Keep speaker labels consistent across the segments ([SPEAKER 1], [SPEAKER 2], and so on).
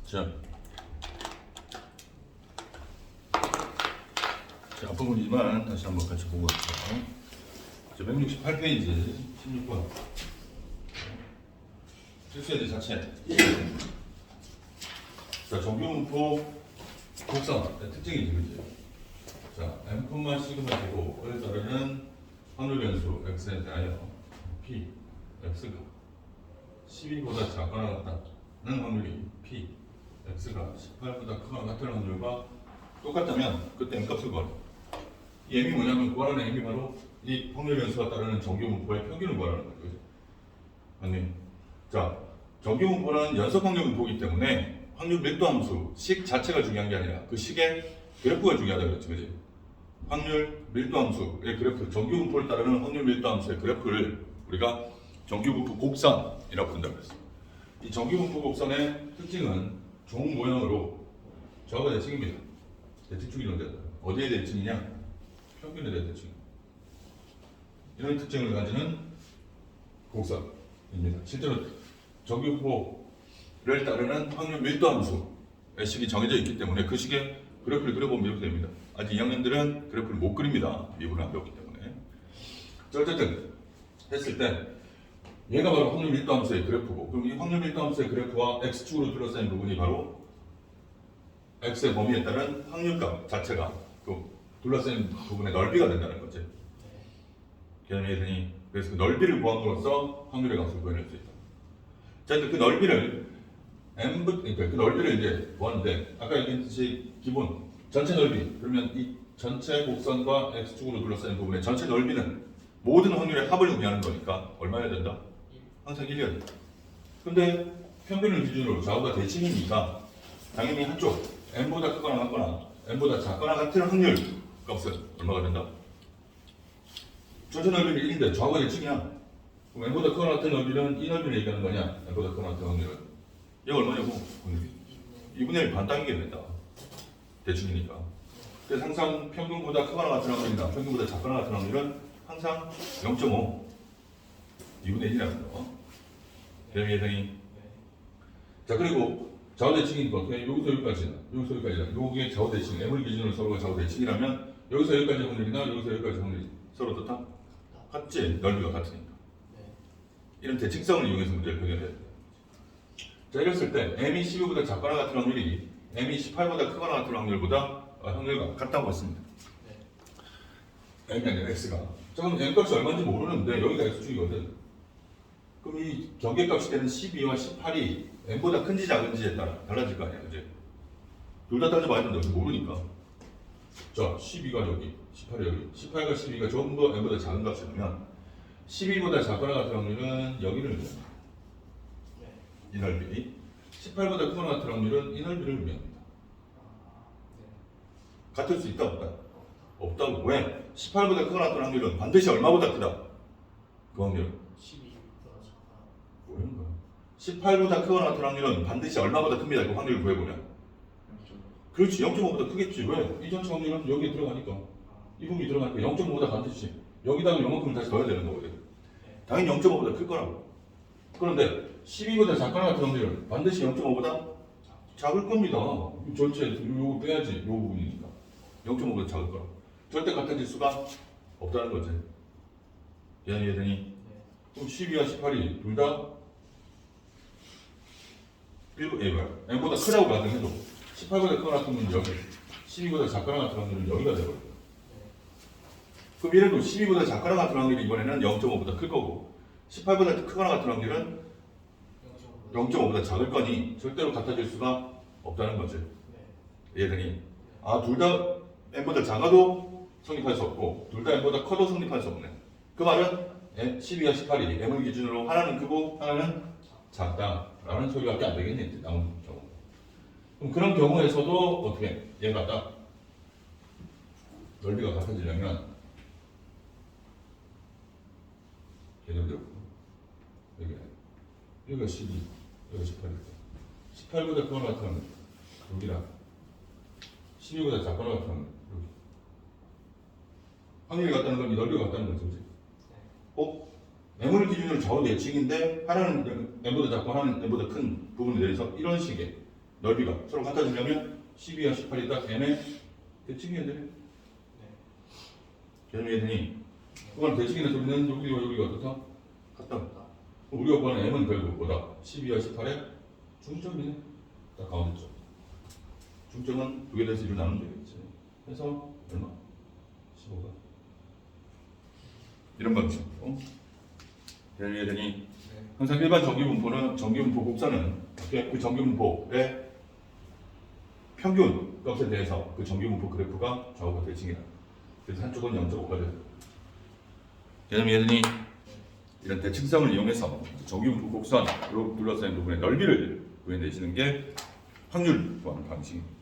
[SPEAKER 1] 자, 앞부분이지만 다시 한번 같이 보고 갈게요. 168페이지 16번 실수예제 자체. 자, 정규분포 곡선의 특징이지, 그지? 자, m, 시그마 제곱을 따르는 확률 변수 x에 대하여 p, x가 12보다 작거나 같다는 확률이 p, x가 18보다 크거나 같은 확률과 똑같다면 그때 m값을 구하라. 이 m이 뭐냐면 구하라는 m이 바로 이 확률 변수가 따르는 정규분포의 평균을 구하라는 거죠. 그죠? 아니, 자, 정규분포는 연속 확률 분포이기 때문에 확률 밀도 함수 식 자체가 중요한 게 아니라 그 식의 그래프가 중요하다 그랬지, 그지? 확률 밀도 함수의 그래프, 정규분포를 따르는 확률 밀도 함수의 그래프를 우리가 정규분포 곡선이라고 부른다고 그랬어. 이 정규분포 곡선의 특징은 종 모형으로 저거 대칭입니다. 대칭축 이론자. 어디에 대칭이냐? 평균에 대한 대칭. 이런 특징을 가지는 곡선입니다. 실제로 정규분포를 따르는 확률 밀도 함수의 식이 정해져 있기 때문에 그 식의 그래프를 그려보면 이렇게 됩니다. 아직 2학년들은 그래프를 못 그립니다. 미분을 안 배웠기 때문에. 자, 어쨌든 했을 때 얘가 바로 확률 밀도 함수의 그래프고, 그럼 이 확률 밀도 함수의 그래프와 x축으로 둘러싸인 부분이 바로 x의 범위에 따른 확률값 자체가 그 둘러싸인 부분의 넓이가 된다는 거지. 개념이 되니 그래서 그 넓이를 구함으로써 확률의 값을 구해낼 수 있다. 자, 이제 그 넓이를 그러니까 그 넓이를 이제 구하는데 아까 얘기했듯이 기본 전체 넓이, 그러면 이 전체 곡선과 x축으로 둘러싸인 부분의 전체 넓이는 모든 확률의 합을 의미하는 거니까 얼마여야 된다? 항상 1이어야 된다. 근데 평균을 기준으로 좌우가 대칭이니까 당연히 한쪽 n보다 크거나 같거나 n보다 작거나 같은 확률 값은 얼마가 된다? 전체 넓이는 1인데 좌우가 대칭이야. 그럼 n보다 크거나 같은 넓이는 이 넓이를 얘기하는 거냐? n보다 크거나 같은 확률은 얘가 얼마냐고? 확률이 2분의 1 반땅이게 된다. 대칭이니까. 그래서 항상 평균보다 크거나 같은 확률이나 평균보다 작거나 같은 확률은 항상 0.5 2분의 1이라는 거. 개념 예상이. 자, 그리고 좌우대칭이니까 어떻게 여기서 여기까지나 여기서 여기까지나 요게 좌우대칭, m을 기준으로 서로가 좌우대칭이라면 여기서 여기까지 확률이나 여기서 여기까지 확률이 서로 다 같지? 넓이가 같으니까. 이런 대칭성을 이용해서 문제를 해결해야 됩니다. 자, 이랬을 때 m이 12보다 작거나 같은 확률이 m이 18보다 크거나 같은 확률보다 확률과 같다고 했습니다. m이 아니라 x가. 자, 그럼 m값이 얼마인지 모르는데 여기가 x축이거든. 그럼 이 경계값이 되는 12와 18이 m보다 큰지 작은지에 따라 달라질 거 아니야, 그지? 둘 다 따져봐야 된다, 모르니까. 자, 12가 여기, 18이 여기, 18과 12가 전부 m보다 작은 값이라면 12보다 작거나 같은 확률은 여기를 의미합니다. 이 넓이. 18보다 크거나 같은 확률은 이 넓이를 의미합니다. 같을 수 있다, 없다? 없다고. 왜? 18보다 크거나 같은 확률은 반드시 얼마보다 크다? 그 확률은
[SPEAKER 2] 12보다 작아.
[SPEAKER 1] 뭐라는 거야? 18보다 크거나 같은 확률은 반드시 얼마보다 큽니다. 그 확률을 구해보면. 그렇지, 0.5보다 크겠지. 왜? 이 전체 확률은 여기에 들어가니까. 이 부분이 들어가니까 0.5보다 반드시. 여기다가 요만큼을 다시 넣어야 되는 거거든. 당연히 0.5보다 클 거라고. 그런데 12보다 작거나 같은 확률은 반드시 0.5보다 작을 겁니다. 전체 요거 빼야지. 요 부분이니까. 0.5보다 작을 거라고. 절대 같은 지수가 없다는 거지. 이해되니? 그럼 12와 18이 둘 다 m보다 크다고 가정해도 18보다 크거나 같은 건 여기, 12보다 작거나 같은 확률은 여기가 되거든요. 그럼 이래도 12보다 작거나 같은 확률이 이번에는 0.5보다 클 거고 18보다 크거나 같은 확률은 0.5보다 작을 거니 절대로 같아질 수가 없다는 거지. 이해되니? 아, 둘 다 m보다 작아도 성립할 수 없고 둘 다 m보다 커도 성립할 수 없네. 그 말은 12와 18이 m을 기준으로 하나는 크고 하나는 작다라는 소리밖에 안 되겠네, 남은 경우. 그럼 그런 경우에서도 어떻게? 얘가 딱 넓이가 같아지려면 개념대로 여기가 12, 여기가 18이니까 18보다 크거나 같은 여기랑 12보다 작거나 같은 여기 확률이 같다는 건 이 넓이가 같다는 거죠, 그치? m을 기준으로 좌우 대칭인데 하나는 m보다 작고 하나는 m보다 큰 부분에 대해서 이런 식의 넓이가 서로 같아지려면 12와 18이 딱 n의 대칭이어야 돼.
[SPEAKER 2] 네.
[SPEAKER 1] 개념이 되니 그건 대칭이라는 소리는 여기와 여기가 어떻다? 같다.
[SPEAKER 2] 맞다.
[SPEAKER 1] 우리가 구하는 m은 결국 뭐다? 12와 18의 중점이네. 딱 가운데 쪽. 중점은 두 개 돼서 1로 나누면 되겠지. 그래서 얼마? 15가. 이런 방식. 개념이 되니
[SPEAKER 2] 네.
[SPEAKER 1] 항상 일반 정기분포는 정기분포 곡선은 그 정기분포의 평균 값에 대해서 그 정기분포 그래프가 좌우가 대칭이다. 그래서 한쪽은 0.5가 돼요. 개념이 되니 이런 대칭성을 이용해서 정기분포 곡선으로 둘러싸인 부분의 넓이를 구해내시는 게 확률 구하는 방식입니다.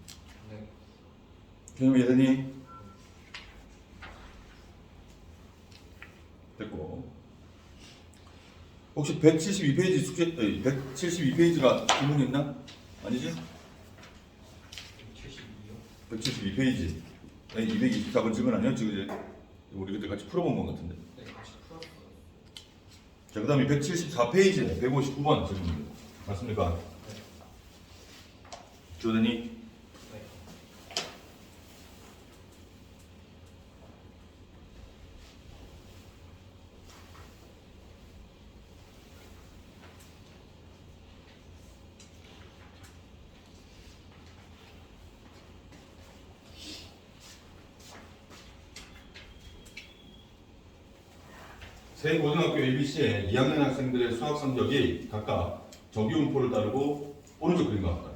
[SPEAKER 2] 네.
[SPEAKER 1] 개념이 되니 됐고 혹시 172페이지 숙제 172페이지가 기본 있나? 아니지?
[SPEAKER 2] 72요?
[SPEAKER 1] 172페이지 224번 질문 아니야? 지금 이제 우리 그때 같이 풀어본 것 같은데.
[SPEAKER 2] 네, 같이 풀었어요.
[SPEAKER 1] 자, 그 다음에 174페이지 159번 질문입니다. 맞습니까?
[SPEAKER 2] 네.
[SPEAKER 1] 조단이
[SPEAKER 2] 네.
[SPEAKER 1] 세 고등학교 ABC의 2학년 학생들의 수학 성적이 각각 정기분포를 따르고 오른쪽 그림과 같다.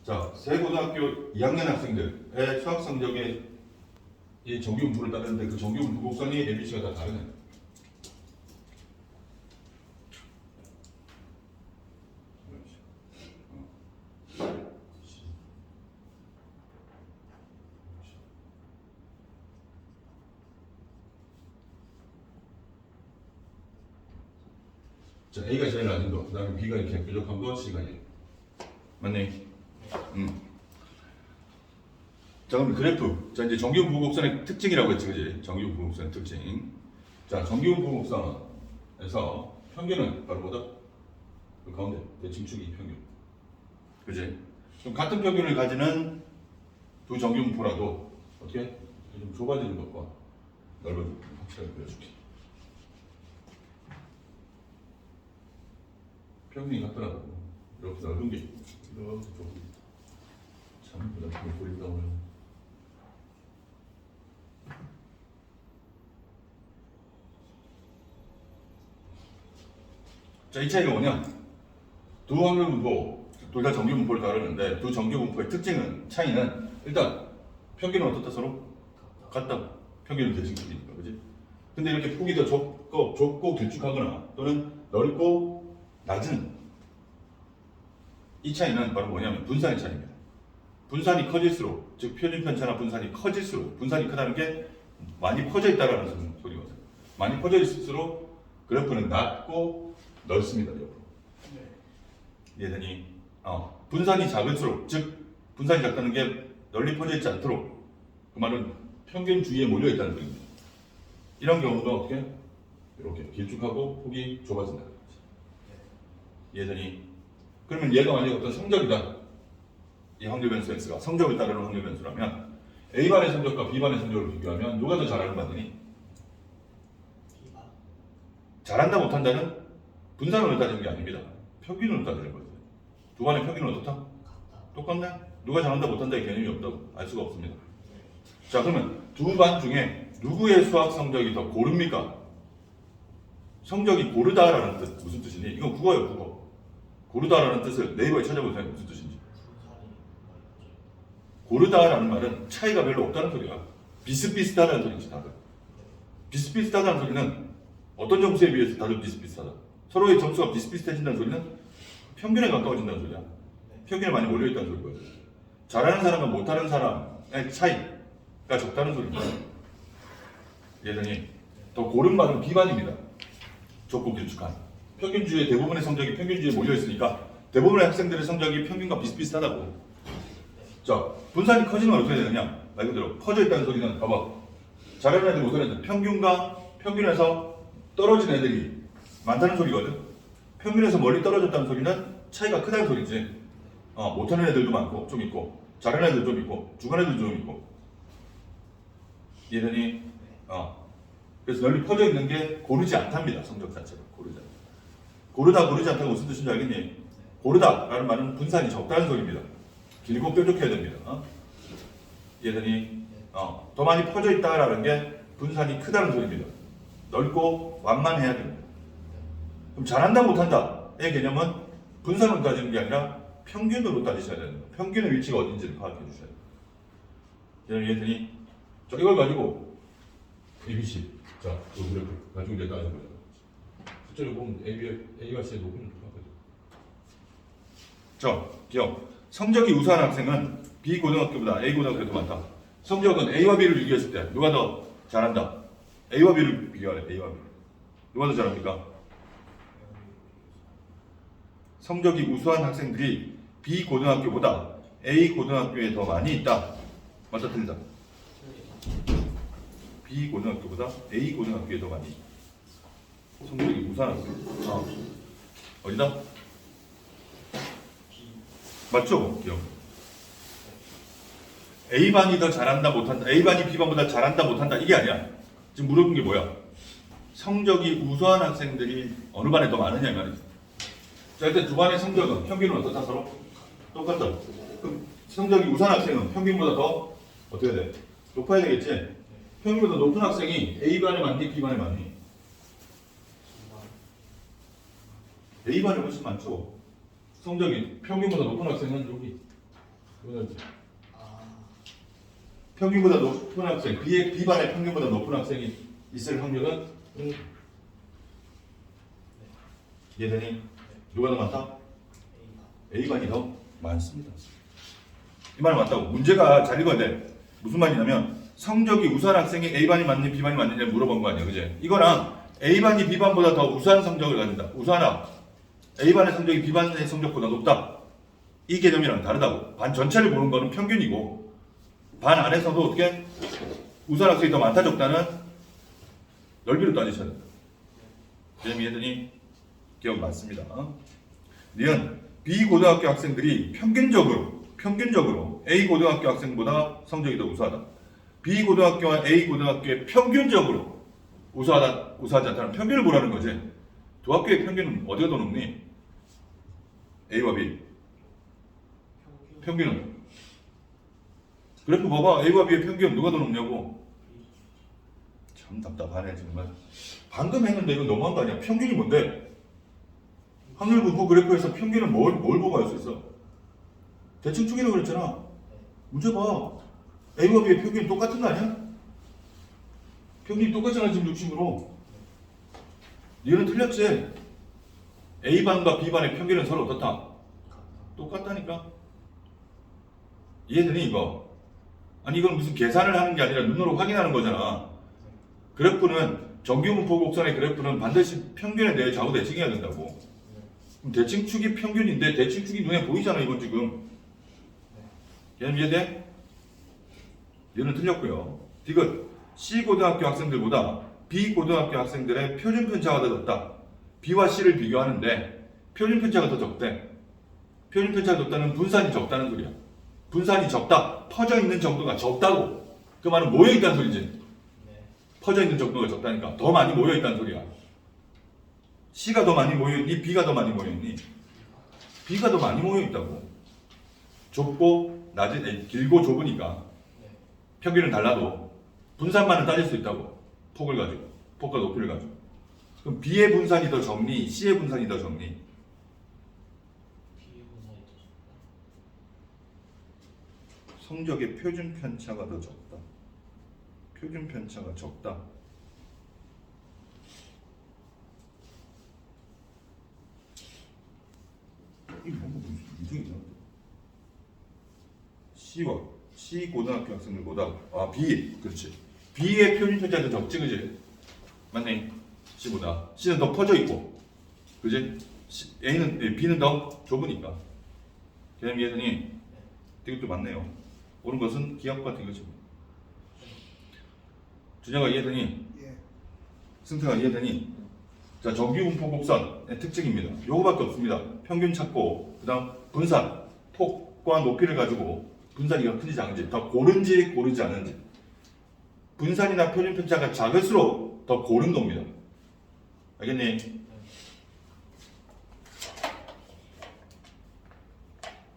[SPEAKER 1] 자, 세 고등학교 2학년 학생들의 수학 성적의 이 정기분포를 따르는데 그 정기분포 곡선이 ABC가 다 다르네. 자, A가 제일 낮은 거, 그 다음에 B가 이렇게 뾰족한 거, C가 이렇게. 맞네? 자, 그럼 그래프. 자, 이제 정기분포 곡선의 특징이라고 했지, 그지? 정기분포 곡선의 특징. 자, 정기분포 곡선에서 평균은 바로 뭐다? 그 가운데, 대칭축이 평균. 그지? 그럼 같은 평균을 가지는 두 정기분포라도 어떻게? 좀 좁아지는 것과 넓어지는 것 확실하게 보여줄게. 평균이 같더라고. 이렇게 넓은 게 이렇게 좁은 게. 참 부담스러운 보인다 오늘. 자, 이 차이가 뭐냐? 두 확률분포, 둘 다 정규분포를 다루는데 두 정규분포의 특징은 차이는 일단 평균은 어떻다 서로? 같다. 평균은 대칭축이니까, 그지? 근데 이렇게 폭이 더 좁고 길쭉하거나 또는 넓고 낮은 이 차이는 바로 뭐냐면 분산의 차이입니다. 분산이 커질수록, 즉 표준 편차나 분산이 커질수록, 분산이 크다는 게 많이 퍼져 있다라는 소리거든요. 많이 퍼져 있을수록 그래프는 낮고 넓습니다, 옆으로.
[SPEAKER 2] 네.
[SPEAKER 1] 이해되니? 분산이 작을수록, 즉 분산이 작다는 게 널리 퍼져 있지 않도록, 그 말은 평균 주위에 몰려 있다는 소리입니다. 이런 경우가 어떻게? 이렇게 길쭉하고 폭이 좁아진다. 이해되니? 그러면 얘가 만약에 어떤 성적이다. 이 확률 변수 x가 성적을 따르는 확률 변수라면 A반의 성적과 B반의 성적을 비교하면 누가 더 잘하는 거 아니니?
[SPEAKER 2] B반.
[SPEAKER 1] 잘한다 못한다는 분산으로 따지는 게 아닙니다. 평균으로 따지는 거죠. 두 반의 평균은 어떻다?
[SPEAKER 2] 같다.
[SPEAKER 1] 똑같네? 누가 잘한다 못한다의 개념이 없다고 알 수가 없습니다. 자, 그러면 두 반 중에 누구의 수학 성적이 더 고릅니까? 성적이 고르다라는 뜻 무슨 뜻이니? 이건 국어예요, 국어. 고르다라는 뜻을 네이버에 찾아보세요. 무슨 뜻인지.
[SPEAKER 2] 분산이 넓어져.
[SPEAKER 1] 고르다라는 말은 차이가 별로 없다는 소리야. 비슷비슷하다는 소리지, 다들. 비슷비슷하다는 소리는 어떤 점수에 비해서 다들 비슷비슷하다. 서로의 점수가 비슷비슷해진다는 소리는 평균에 가까워진다는 소리야. 평균에 많이 몰려있다는 소리거든. 잘하는 사람과 못하는 사람의 차이가 적다는 소리입니다. 예전에 더 고른 말은 비반입니다. 좁고 길쭉한. 평균주의 대부분의 성적이 평균주에 몰려있으니까 대부분의 학생들의 성적이 평균과 비슷비슷하다고. 자, 분산이 커지면 어떻게 되느냐? 말 그대로 퍼져 있다는 소리는 봐봐. 잘하는 애들, 못하는 애들, 평균에서 떨어진 애들이 많다는 소리거든. 평균에서 멀리 떨어졌다는 소리는 차이가 크다는 소리지. 못하는 애들도 많고 좀 있고 잘하는 애들 좀 있고 중간 애들 좀 있고 이해되니? 그래서 널리 퍼져 있는 게 고르지 않답니다. 성적 자체가 고르지 않다. 고르지 않다고 무슨 뜻인지 알겠니? 고르다라는 말은 분산이 적다는 소리입니다. 길고 뾰족해야 됩니다. 이해되니? 더 많이 퍼져 있다라는 게 분산이 크다는 소리입니다. 넓고 완만해야 됩니다. 그럼 잘한다 못한다의 개념은 분산으로 따지는 게 아니라 평균으로 따지셔야 됩니다. 평균의 위치가 어딘지를 파악해 주셔야 돼요. 이해되니? 자, 이걸 가지고 ABC 자, 이걸 가지고 이제 따져보자. 숫자를 보면 A와 C의 높이는 똑같거든. 자, 기억. 성적이 우수한 학생은 B 고등학교보다 A 고등학교가 더 많다. 성적은 A와 B를 비교했을 때 누가 더 잘한다? A와 B를 비교하래. A와 B. 누가 더 잘합니까? 성적이 우수한 학생들이 B 고등학교보다 A 고등학교에 더 많이 있다. 맞다 틀리다. B 고등학교보다 A 고등학교에 더 많이 있다. 성적이 우수한 학생. 어디다? 맞죠? 기억. A반이 더 잘한다 못한다. A반이 B반보다 잘한다 못한다. 이게 아니야. 지금 물어본 게 뭐야? 성적이 우수한 학생들이 어느 반에 더 많으냐 이 말이지. 자, 일단 두 반의 성적은 평균은 어떻다 서로? 똑같다. 그럼 성적이 우수한 학생은 평균보다 더 어떻게 돼? 높아야 되겠지? 평균보다 높은 학생이 A반에 많니? B반에 많니? A반이 훨씬 많죠. 성적이 평균보다 높은 학생은 여기. 평균보다 높은 학생, B반의 평균보다 높은 학생이 있을 확률은 이해되니? 누가 더 많다? A반이 더 많습니다. 이 말은 맞다고. 문제가 잘 읽어야 돼. 무슨 말이냐면 성적이 우수한 학생이 A반이 맞니 B반이 맞느냐 물어본 거 아니야, 그지? 이거랑 A반이 B반보다 더 우수한 성적을 가진다. 우수하나 A반의 성적이 B반의 성적보다 높다. 이 개념이랑 다르다고. 반 전체를 보는 거는 평균이고 반 안에서도 어떻게 우수한 학생이 더 많다 적다는 넓이로 따지셔야 된다. 개념 이해되니? 기억 맞습니다. 니은 B 고등학교 학생들이 평균적으로 A 고등학교 학생보다 성적이 더 우수하다. B 고등학교와 A 고등학교의 평균적으로 우수하지 않다는 평균을 보라는 거지. 두 학교의 평균은 어디가 더 높니? A와 B. 평균은. 그래프 봐봐. A와 B의 평균 누가 더 높냐고. 참 답답하네 정말. 방금 했는데 이거 너무한 거 아니야? 평균이 뭔데? 확률 분포 그래프에서 평균은 뭘 보고 알 수 있어? 대칭축이라고 그랬잖아. 문제 봐. A와 B의 평균이 똑같은 거 아니야? 평균이 똑같잖아 지금 60으로. 얘는 틀렸지? A반과 B반의 평균은 서로 어떻다? 똑같다니까? 이해되니 이거? 아니 이건 무슨 계산을 하는 게 아니라 눈으로 확인하는 거잖아. 그래프는 정규분포 곡선의 그래프는 반드시 평균에 대해 좌우 대칭해야 된다고. 그럼 대칭축이 평균인데 대칭축이 눈에 보이잖아 이건 지금. 얘는 이해돼? 얘는 틀렸고요. 디귿 C 고등학교 학생들보다 B 고등학교 학생들의 표준 편차가 더 적다. B와 C를 비교하는데 표준 편차가 더 적대. 표준 편차가 적다는 분산이 적다는 소리야. 분산이 적다. 퍼져 있는 정도가 적다고. 그 말은 모여 있다는 소리지. 퍼져 있는 정도가 적다니까 더 많이 모여 있다는 소리야. C가 더 많이 모여 있니? B가 더 많이 모여 있니? B가 더 많이 모여 있다고. 좁고 길고 좁으니까 평균은 달라도 분산만은 따질 수 있다고. 폭을 가지고 폭과 높이를 가지고. 그럼 B의 분산이 더 적니? C의 분산이 더 적니? 성적의 표준 편차가 더 적다. 표준 편차가 적다. 이게 뭔가 이상이잖아. C 고등학교 학생들보다 B 그렇지. B의 표준 편차가 더 적지, 그지? 맞네. C보다 C는 더 퍼져 있고, 그지? B는 더 좁으니까. 개념 이해되니? 이것도 맞네요. 옳은 것은 기억과 디귿입니다. 준혁아 이해되니?
[SPEAKER 2] 예.
[SPEAKER 1] 승태가 이해되니? 자, 정규분포 곡선의 특징입니다. 요거밖에 없습니다. 평균 찾고, 그 다음 분산, 폭과 높이를 가지고 분산이가 큰지 작은지, 더 고른지 고르지 않은지. 분산이나 표준 편차가 작을수록 더 고른 겁니다. 알겠니?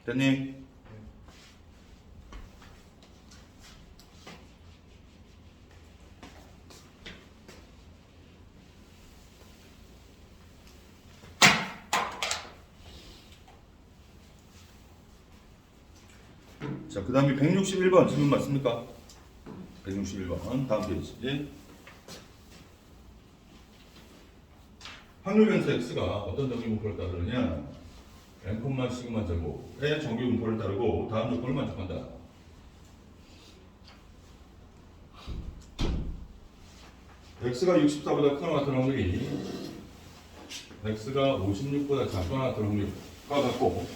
[SPEAKER 1] 됐니? 자, 그 다음에 161번 질문 맞습니까? 161번 다음 페이지. 확률 변수 x가 어떤 정규 분포를 따르느냐? n, 시그마 제곱의 정규 분포를 따르고 다음 조건을 만족한다. x가 64보다 크거나 같은 확률이 x가 56보다 작거나 같은 확률과 같고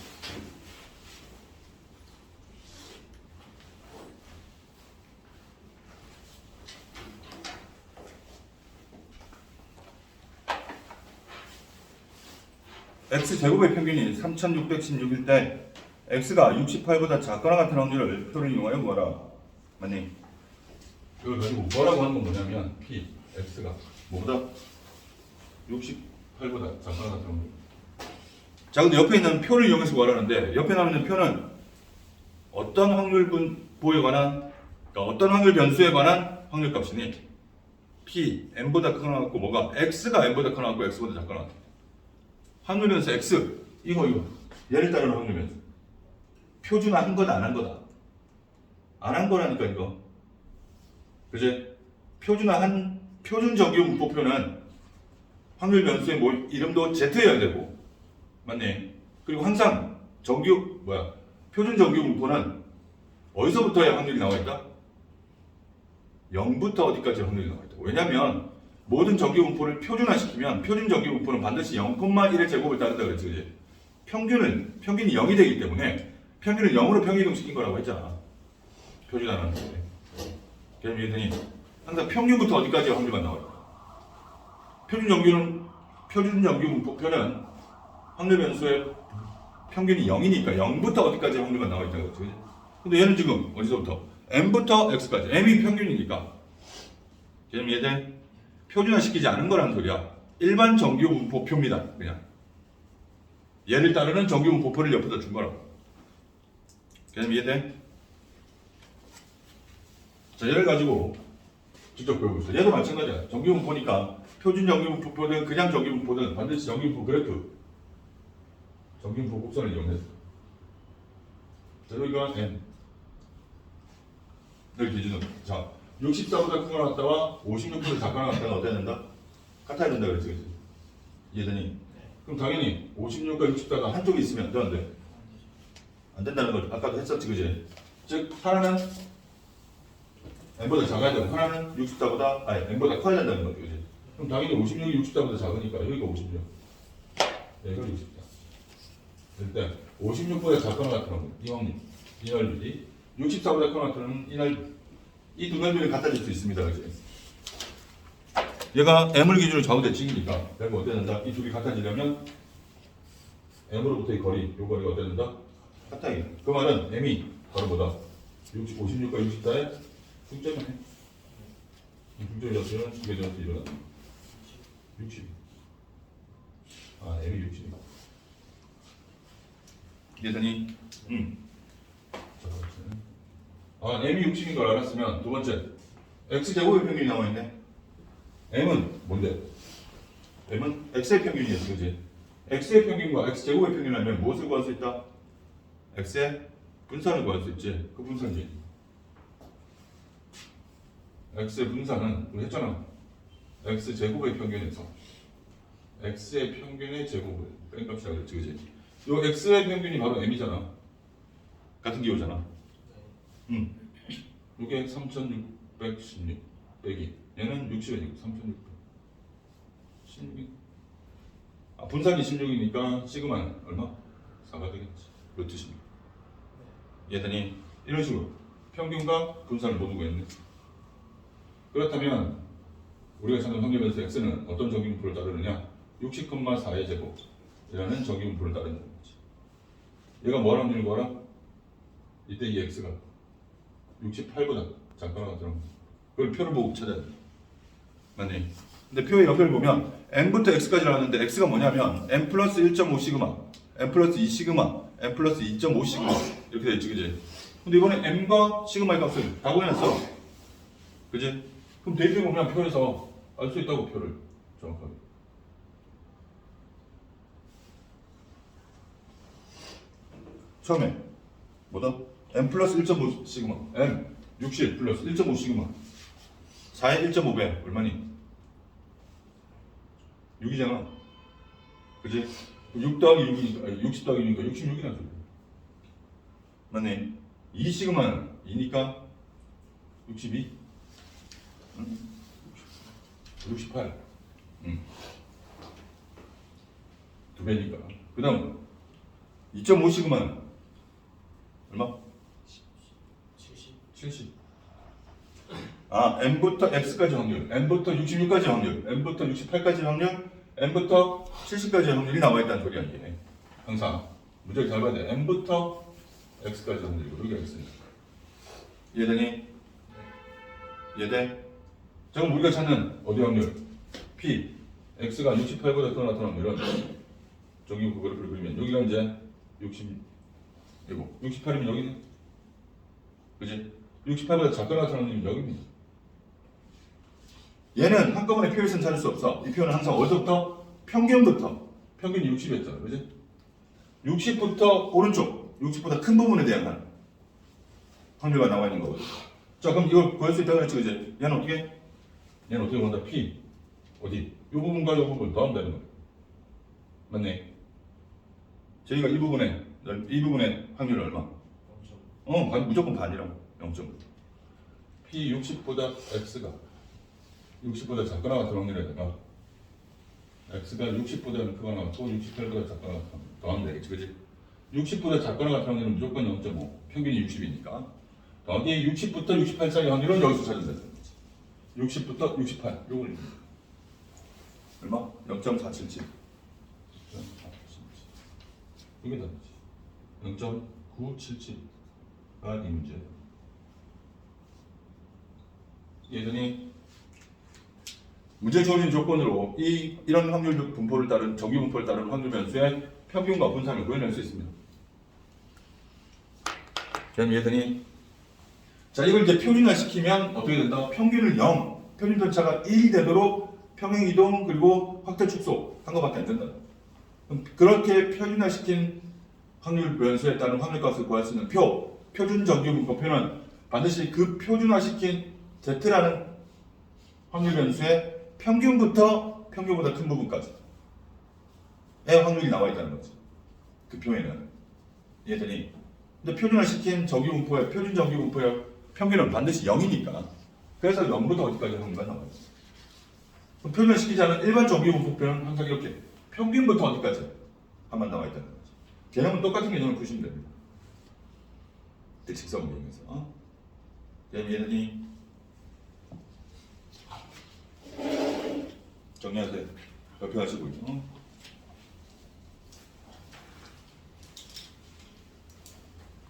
[SPEAKER 1] x제곱의 평균이 3616일 때 x가 68보다 작거나 같은 확률을 표를 이용하여 구하라. 맞니? 이걸 가지고 뭐라고 하는 건 뭐냐면 p, x가 뭐보다 68보다 작거나 같은 확률. 자, 근데 옆에 있는 표를 이용해서 구하라는데 옆에 나와 있는 표는 어떤 확률 분포에 관한, 그러니까 어떤 확률 변수에 관한 확률 값이니 p, n보다 크거나 같고 뭐가 x가 n보다 크거나 같고 x보다 작거나 같아. 확률 변수 x 이거 얘를 따르는 확률 변수. 표준화한 거다 안 한 거다. 안 한 거라니까 이거. 그지? 표준화한 표준 정규 분포표는 확률 변수의 뭐 이름도 z여야 되고 맞네. 그리고 항상 표준 정규 분포는 어디서부터야 확률이 나와 있다? 0부터 어디까지 확률이 나와 있다. 왜냐면 모든 정규 분포를 표준화시키면 표준 정규 분포는 반드시 0,1의 제곱을 따른다 그랬지, 그지? 평균이 0이 되기 때문에 평균을 0으로 평이동시킨 거라고 했잖아. 표준화는. 그럼 이랬더니 항상 평균부터 어디까지 확률만 나와요. 표준 정규 분포표는 확률 변수의 평균이 0이니까 0부터 어디까지 확률만 나와 있다 그랬지, 그지? 근데 얘는 지금 어디서부터? m부터 x까지. m이 평균이니까. 그럼 얘들 표준화시키지 않은 거란 소리야. 일반 정규 분포표입니다. 그냥 얘를 따르는 정규 분포표를 옆에다 준 거라고. 그럼 이해돼? 자, 얘를 가지고 직접 배워보세요. 얘도 마찬가지야. 정규 분포니까 표준 정규 분포든 그냥 정규 분포든 반드시 정규 분포 그래프, 정규 분포 곡선을 이용해서. 자, 여기가 n. 여기 기준은 자. 64보다 크거나 같다와 56보다 작거나 같다가 어때야 된다? 같아야 된다 그랬지, 그치? 이해되니? 그럼 당연히 56과 64가 한쪽에 있으면 안 돼? 안 된다는 걸 아까도 했었지, 그치? 즉 하나는 n보다 작아야 되고 하나는 64보다 n보다 커야 된다는 거지, 그치? 그럼 당연히 56이 64보다 작으니까 여기가 56, 여기가 64. 일단 56보다 작거나 같은 확률, 이 확률, 이 넓이 64보다 크거나 같은 이 넓이 이 두 넓이를 갖다 줄 수 있습니다. 그치? 얘가 m을 기준으로 좌우 대칭이니까 그러면 어떻게 된다? 이 둘이 같아지려면 m으로부터의 거리, 요 거리가 어떻게 된다? 같아야 돼. 그 말은 m이 바로보다 56과 64의 중점을 해. 중점이 없으면 두개 전수 일어난다. 60. m이 60이다. 이해되니? m이 60인 걸 알았으면 두 번째 x제곱의 평균이 나와있네. m은 뭔데? m은 x의 평균이었어, 그지? x의 평균과 x제곱의 평균을 하면 무엇을 구할 수 있다? x의 분산을 구할 수 있지. 그 분산이 x의 분산은 우리 했잖아. x제곱의 평균에서 x의 평균의 제곱을 뺀 값이라고 그랬지, 그지? 요 x의 평균이 바로 m이잖아. 같은 기호잖아. 이게 3616 빼기 얘는 60이니까 3616. 분산이 16이니까 시그마는 얼마? 4가 되겠지. 루트 16. 얘들이 이런 식으로 평균과 분산을 모두 구했네. 그렇다면 우리가 찾는 확률변수 x는 어떤 정규분포를 따르느냐? 60,4의 제곱이라는 정규분포를 따르는 거지. 얘가 뭘 확률인 거라? 이때 이 x가 68보다 작거나 같더라고. 그걸 표를 보고 찾아야 돼. 맞니? 근데 표의 연결을 보면 n부터 x까지 나왔는데 x가 뭐냐면 n 플러스 1.5 시그마, n 플러스 2 시그마, n 플러스 2.5 시그마 이렇게 돼 있지, 그지? 근데 이번에 n과 시그마의 값을 다 구해놨어, 그지? 그럼 대입해 보면 표에서 알 수 있다고, 표를 정확하게. 처음에 뭐다? n 플러스 1.5 시그마, n 60 플러스 1.5 시그마, 4의 1.5배 얼마니? 6이잖아, 그지? 6 더하기 6이니까, 아니 60 더하기 6이니까 66이라는 소리. 맞네. 2 시그마는 2니까 62? 응? 68. 응. 2배니까. 그 다음 2.5 시그마는 얼마?
[SPEAKER 2] 70.
[SPEAKER 1] 70. 아, n부터 x까지 확률, n부터 66까지 확률, n부터 68까지 확률, n부터 70까지 확률이 나와 있다는 소리야, 이게. 항상 문제를 잘 봐야 돼. n부터 x까지 확률이고, 여기가 x니까. 이해되니? 이해돼? 자, 그럼 우리가 찾는 어디 확률? p, x가 68보다 더 나타난 확률은 저기 그거를 그리면 여기가 이제 60이고 68이면 여기는, 그지? 68보다 작거나 같은 확률이면 여기입니다. 얘는 한꺼번에 표에서는 찾을 수 없어. 이 표는 항상 어디서부터? 평균부터. 평균이 60이었잖아, 그지? 60부터 오른쪽, 60보다 큰 부분에 대한 확률가 나와 있는 거거든. 자, 그럼 이걸 구할 수 있다고 했지, 그지? 얘는 어떻게 본다? P. 어디? 이 부분과 이 부분 더하면 되는 거야. 맞네? 저희가 이 부분의 확률은 얼마?
[SPEAKER 2] 0.5.
[SPEAKER 1] 무조건 반이라고. 0.5. P 60보다 X가 60보다 작거나 같은 확률에다가 X가 60보다 크거나 같고 68보다 작거나 같은 확률 더하면 되겠지, 그지? 60보다 작거나 같은 확률은 무조건 0.5. 평균이 60이니까. 더하기 60부터 68 사이 확률은 여기서 찾으면 되는 거지. 60부터 68. 요걸 얼마? 0.477. 이게 답이지. 0.977가 이 문제. 예전에 문제 조린 조건으로 이런 확률 분포를 따른 정규 분포를 따른 확률 변수의 평균과 분산을 구해낼 수 있습니다. 그럼 예전에 자, 이걸 이제 표준화 시키면 어떻게 된다? 평균을 0, 표준 편차가 1이 되도록 평행 이동 그리고 확대 축소 한 것밖에 안 된다. 그럼 그렇게 표준화 시킨 확률 변수에 따른 확률값을 구할 수 있는 표준 정규 분포표는 반드시 그 표준화 시킨 Z라는 확률 변수의 평균부터 평균보다 큰 부분까지의 확률이 나와 있다는 거지. 그 표에는. 이해되니? 근데 표준화 시킨 정규 분포의 표준 정규 분포의 평균은 반드시 0이니까. 그래서 0부터 어디까지 확률가 나와요. 표준화 시키지 않은 일반 정규 분포표는 항상 이렇게 평균부터 어디까지 한번 나와 있다는 거지. 개념은 똑같은 개념을 푸시면 됩니다. 대칭성을 이용해서. 그럼 얘는 정리하세요. 옆에 하시고 있죠.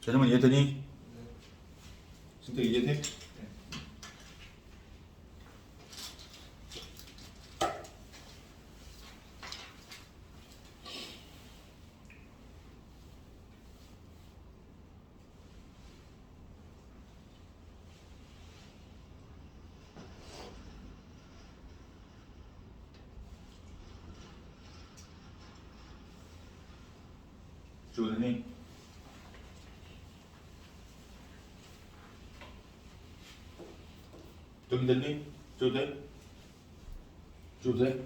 [SPEAKER 1] 개념은 이해되니? 선택 이해돼? 주호선님 정대님 주호대 주호대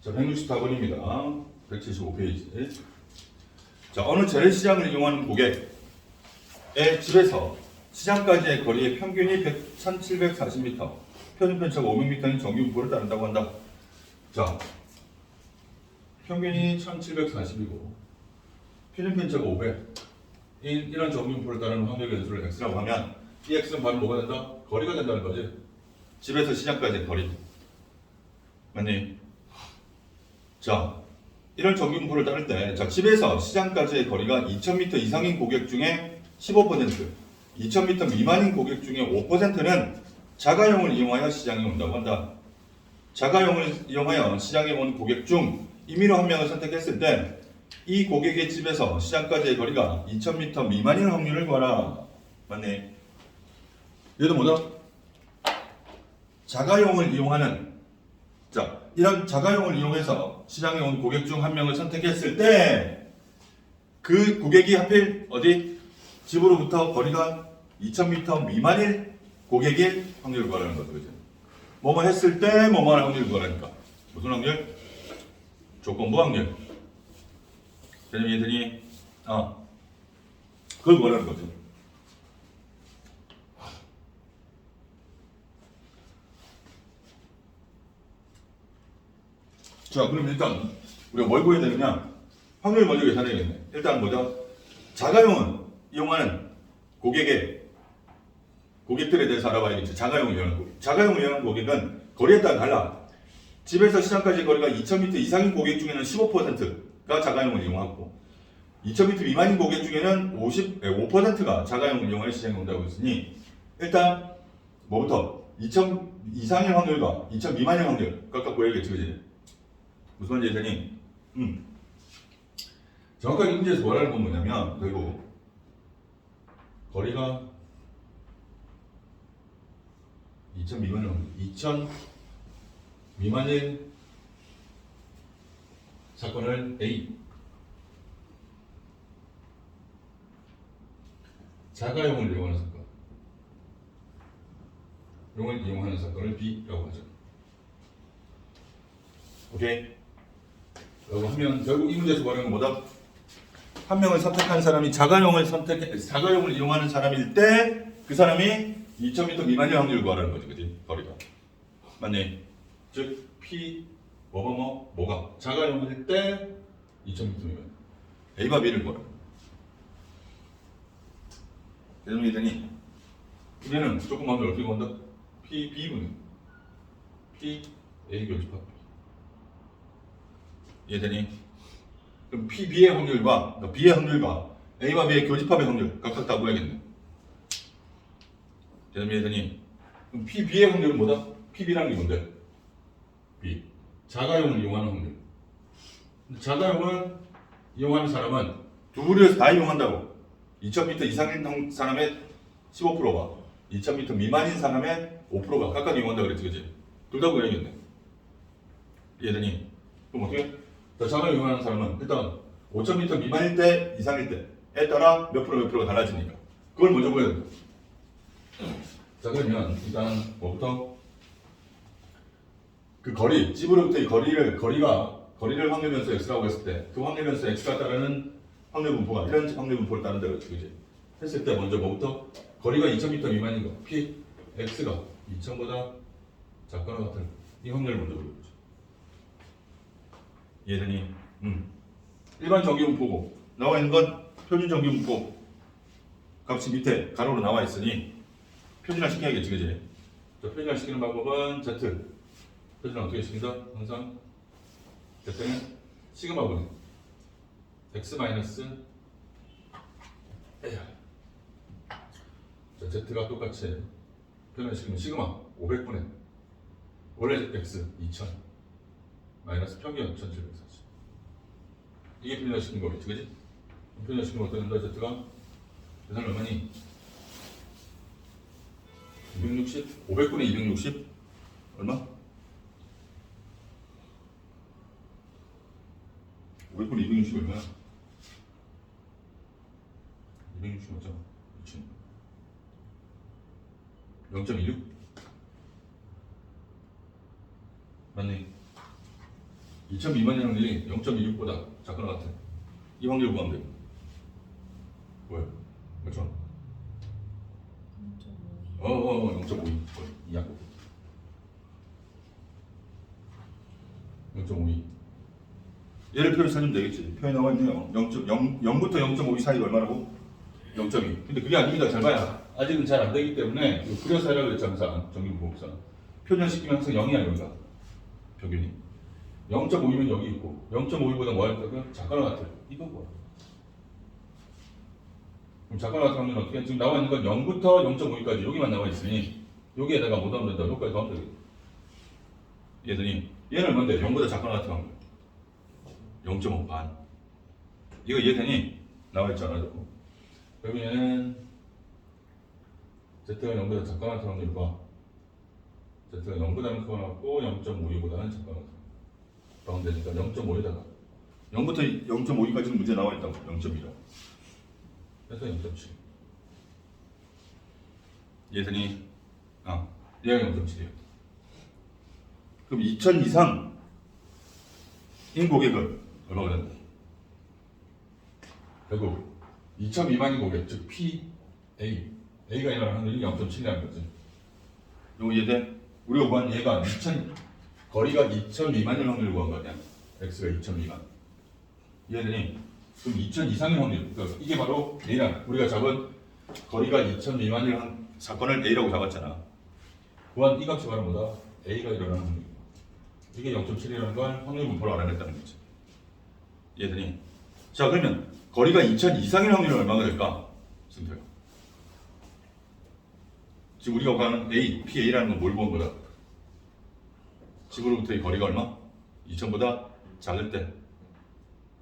[SPEAKER 1] 자, 164번입니다. 175페이지. 자, 어느 재래시장을 이용하는 고객의 집에서 시장까지의 거리의 평균이 1740m, 표준 편차가 500m인 정규분포를 따른다고 한다. 자, 평균이 1740이고 표준 편차가 500. 이런 정규분포를 따르는 확률 변수를 x라고 하면 이 x는 바로 뭐가 된다? 거리가 된다는 거지. 집에서 시장까지의 거리. 맞니? 자, 이런 정규분포를 따를 때, 자, 집에서 시장까지의 거리가 2000m 이상인 고객 중에 15%, 2000m 미만인 고객 중에 5%는 자가용을 이용하여 시장에 온다고 한다. 자가용을 이용하여 시장에 온 고객 중 임의로 한 명을 선택했을 때 이 고객의 집에서 시장까지의 거리가 2000m 미만인 확률을 구하라. 맞네. 얘도 뭐다? 자가용을 이용하는, 자, 이런 자가용을 이용해서 시장에 온 고객 중 한 명을 선택했을 때 그 고객이 하필 어디? 집으로부터 거리가 2000m 미만일 고객의 확률을 구하라는 거죠. 그죠? 뭐뭐 했을 때 뭐뭐 할 확률을 구하라니까. 무슨 확률? 조건부 확률. 그럼 얘들이 그걸 구하라는 거죠. 자, 그럼 일단 우리가 뭘 구해야 되느냐? 확률 먼저 계산해야겠네. 일단 뭐죠? 자가용은 이용하는 고객들에 대해서 알아봐야겠죠. 자가용을 이용하는 고객. 자가용을 이용하는 고객은 거리에 따라 달라. 집에서 시장까지 거리가 2000m 이상인 고객 중에는 15%가 자가용을 이용하고 2000m 미만인 고객 중에는 5%가 자가용을 이용하여 시장에 온다고 했으니 일단 뭐부터? 2000 이상의 확률과 2000 미만의 확률 각각 구해야겠지. 그지? 무슨 말인지 되니? 정확하게 문제에서 뭐라는 건 뭐냐면 그리고 거리가 2000 미만의 확률, 2000 미만의 사건을 A, 자가용을 이용하는 사건, 용을 이용하는 사건을 B라고 하죠. 오케이? 라고 하면 결국 이 문제에서 뭐라는 건 뭐다? 한 명을 선택한 사람이 자가용을 이용하는 사람일 때 그 사람이 2000m 미만의 확률을 구하라는 거지, 그지? 거리가. 맞네. 즉, P, 뭐가? 자가용일 때 2000m 미만. A와 B를 구하라. 대정이 되니, 얘는 조금 확률 어떻게 구한다? P, B분의 P, A 교집합. 이해되니? 그럼 P, B의 확률과 B의 확률과 A와 B의 교집합의 확률 각각 다 구해야겠네. 이해되니? 그럼 P, B의 확률은 뭐다? P, B라는 게 뭔데? B. 자가용을 이용하는 확률. 자가용을 이용하는 사람은 두 부류에서 다 이용한다고. 2000m 이상인 사람의 15%가 2000m 미만인 사람의 5%가 각각 이용한다 그랬지, 그지? 둘 다 구해야겠네. 이해되니? 그럼 어떻게? 자, 자가용 이용하는 사람은 일단 5000m 미만일 때, 이상일 때에 따라 몇 프로가 달라지니까 그걸 먼저 보여야 된다. 자, 그러면 일단 뭐부터? 그 거리, 집으로부터의 거리를 확률 변수 x라고 했을 때 그 확률 변수 x가 따르는 확률 분포가 이런 확률 분포를 따른다고 했지, 그지? 했을 때 먼저 뭐부터? 거리가 2000m 미만인 거 p x가 2000보다 작거나 같은 이 확률을 먼저 보여주죠. 이해되니? 일반 정규분포고 나와 있는 건 표준 정규분포 값이 밑에 가로로 나와 있으니 표준화 시켜야겠지, 그지? 자, 표준화 시키는 방법은 z. 표준화 어떻게 시킨다? 항상 z는 시그마분의 x 마이너스 a. 자, z가 똑같이 표준화 시키면 시그마 500분의 원래 x 2000 마이너스 평균 1740. 이게 표준화 시킨 거겠지, 그지? 표준화 시키면 어떻게 된다? z가 계산 얼마니? 260? 500분의 260? 얼마? 500분의 260 얼마야? 260 맞잖아. 0.26? 맞네. 2000 미만의 확률이 0.26보다 작거나 같아. 이 확률 구하면 돼. 왜? 몇 초? 0.52. 이 약분. 0.52. 얘를 표를 찾으면 되겠지. 표에 나와 있네요. 0부터 0.52 사이가 얼마라고? 0.2. 근데 그게 아닙니다. 잘 봐야. 아직은 잘 안 되기 때문에 그려서 하라고 그랬죠. 항상 정규분법상. 표현시키면 항상 0이야 여기가. 평균이. 0.52면 여기 있고 0.52보다 뭐 할까? 작거나 같아. 이거 뭐야? 그럼 작거나 같은 확률은 어떻게? 지금 나와 있는 건 0부터 0.52까지 여기만 나와 있으니 여기에다가 못 하면 된다. 여기까지 더하면 되겠다. 얘들이 얘는 얼마인데? 0보다 작거나 같은 확률. 0.5 반. 이거 이해되니? 나와 있잖아. 그러면 얘는 Z가 0보다 작거나 같은 확률 봐. Z가 0보다는 크거나 같고 0.52보다는 작거나 같은 더하면 되니까 0.5에다가 0부터 0.52까지는 문제 나와 있다고. 0.2라. 그래서 0.7. 얘들이 얘가 0.7이야. 그럼 2000 이상인 고객은 얼마가 된다? 결국 2000 미만인 고객, 즉 A가 일어나는 확률이 0.7이라는 거지. 이거 이해돼? 우리가 구한 얘가 2000 거리가 2000 미만일 확률을 구한 거 아니야? X가 2000 미만. 이해되니? 그럼 2000 이상일 확률. 그러니까 이게 바로 A랑 우리가 잡은 거리가 2000 미만일 사건을 A라고 잡았잖아. 구한 이 값이 바로 뭐다? A가 일어나는 확률. 이게 0.7이라는 걸 확률 분포로 알아냈다는 거지. 이해되니? 자 그러면 거리가 2000 이상일 확률은 얼마가 될까? 승태가. 지금 우리가 구하는 A, PA라는 건 뭘 본 거다? 집으로부터의 거리가 얼마? 2000보다 작을 때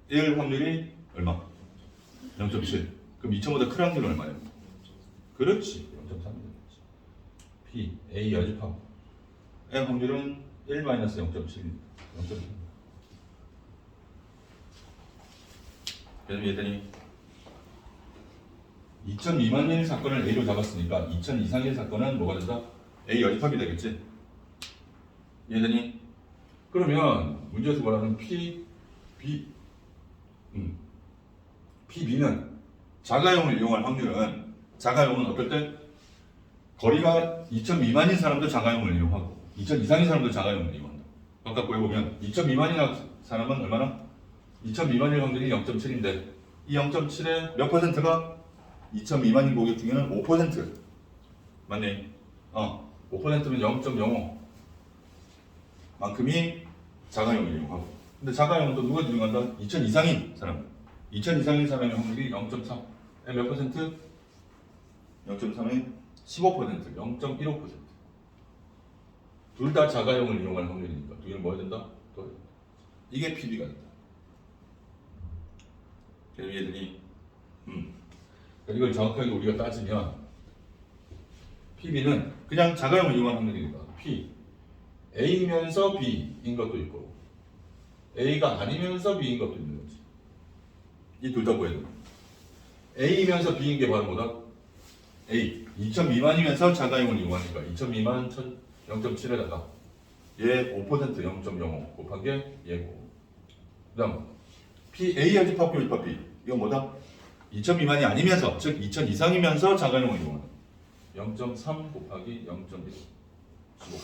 [SPEAKER 1] 1 확률이 얼마? 0.7. 그럼 2000보다 큰 확률은 얼마예요? 그렇지. 0.3이 되겠지. P, A 여집합. M 확률은 1-0.7입니다. 0.3. 그래서 얘들이 2000 미만일 사건을 A로 잡았으니까 2000 이상일 사건은 뭐가 된다? A 여집합이 되겠지. 얘들이 그러면 문제에서 말하는 PB는 자가용을 이용할 확률은 자가용은 어떨 때 거리가 2000 미만인 사람도 자가용을 이용하고 2000 이상인 사람도 자가용을 이용한다. 아까 보여보면 2000 미만인 사람은 얼마나? 2000 미만일 확률이 0.7인데 이 0.7의 몇 퍼센트가 2000 미만인 고객 중에는 5% 맞네. 5%면 0.05 만큼이 자가용을 이용하고 근데 자가용은 또 누가 이용한다? 2000 이상인 사람 2000 이상인 사람의 확률이 0.3몇 퍼센트? 0.3의 15% 0.15% 둘 다 자가용을 이용할 확률이니까 두 개는 뭐 해야 된다? 이게 PB가 된다. 그래서 얘들이 이걸 정확하게 우리가 따지면 PB는 그냥 자가용을 이용할 확률이니까 P A면서 B인 것도 있고 A가 아니면서 B인 것도 있는 거지. 이 둘 다 보여야 돼. A면서 B인 게 바로 뭐다? A 2000 미만이면서 자가용을 이용하니까 2000 미만 0.7에다가 얘 5% 0.05 곱한 게 얘고 그 다음 P A 여집합 교집합 B 이건 뭐다? 2000 미만이 아니면서 즉 2000 이상이면서 자가용을 이용하는 0.3 곱하기 0.1 15